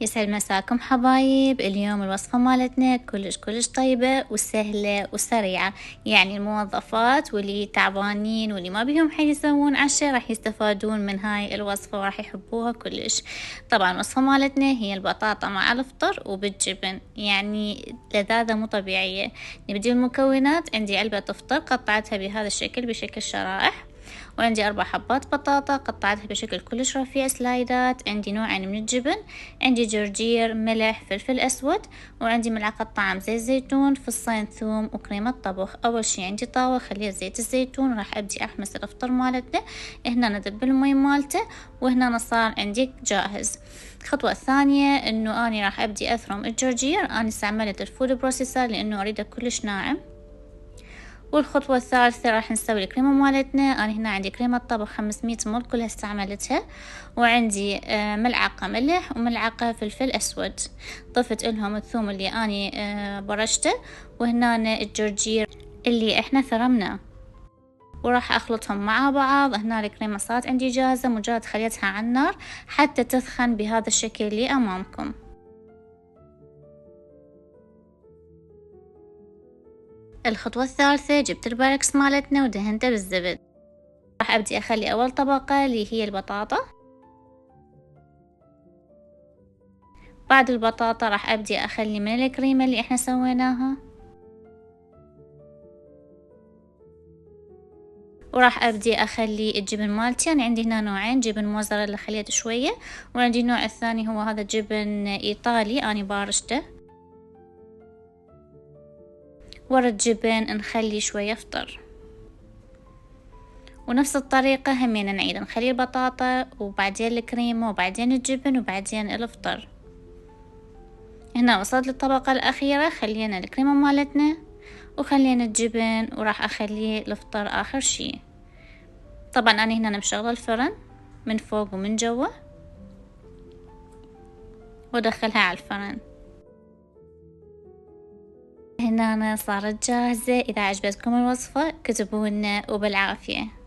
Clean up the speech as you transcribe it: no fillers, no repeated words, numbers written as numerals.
يسعد مساكم حبايب. اليوم الوصفة مالتنا كلش طيبة وسهلة وسريعة، يعني الموظفات واللي تعبانين واللي ما بيهم حيل يسوون عشاء راح يستفادون من هاي الوصفة وراح يحبوها كلش. طبعا الوصفة مالتنا هي البطاطا مع الفطر وبالجبن، يعني لذاذة مو طبيعية. نبدي المكونات. عندي علبة فطر قطعتها بهذا الشكل بشكل شرائح، وعندي 4 حبات بطاطا قطعتها بشكل كلش رفيع سلايدات، عندي نوعين من الجبن، عندي جرجير، ملح، فلفل أسود، وعندي ملعقة طعام زيت زيتون، فصين ثوم، وكريمة طبخ. أول شي عندي طاوة خليها زيت الزيتون، راح أبدي أحمس الأفطر مالتنا. هنا ندب المي مالته، وهنا صار عندي جاهز. الخطوة الثانية انه اني راح ابدي اثرم الجرجير. انا استعملت الفود بروسيسر لانه اريده كلش ناعم. والخطوة الثالثة راح نسوي الكريمة مالتنا. أنا هنا عندي كريمة طبخ 500 مل كلها استعملتها، وعندي ملعقة ملح وملعقة فلفل أسود. ضفت لهم الثوم اللي أني برشته، وهنا الجرجير اللي احنا ثرمناه، وراح أخلطهم مع بعض. هنا الكريمة صارت عندي جاهزة، مجرد خليتها على النار حتى تسخن بهذا الشكل اللي أمامكم. الخطوة الثالثة جبت الباركس مالتنا ودهنته بالزبد. راح أبدي أخلي أول طبقة اللي هي البطاطا. بعد البطاطا راح أبدي أخلي من الكريمة اللي إحنا سويناها، وراح أبدي أخلي الجبن مالتي. أنا عندي هنا نوعين، جبن موزاريلا خليته شوية، وعندي النوع الثاني هو هذا جبن إيطالي أنا بارشته. ورا الجبن نخلي شوية فطر، ونفس الطريقة همين نعيد، نخلي البطاطا وبعدين الكريمة وبعدين الجبن وبعدين الفطر. هنا وصلت للطبقة الأخيرة، خلينا الكريمة مالتنا وخلينا الجبن، وراح أخليه الفطر آخر شي. طبعا أنا هنا مشغلة الفرن من فوق ومن جوا، وأدخلها على الفرن. هنا صارت جاهزة. إذا عجبتكم الوصفة كتبوا لنا وبالعافية.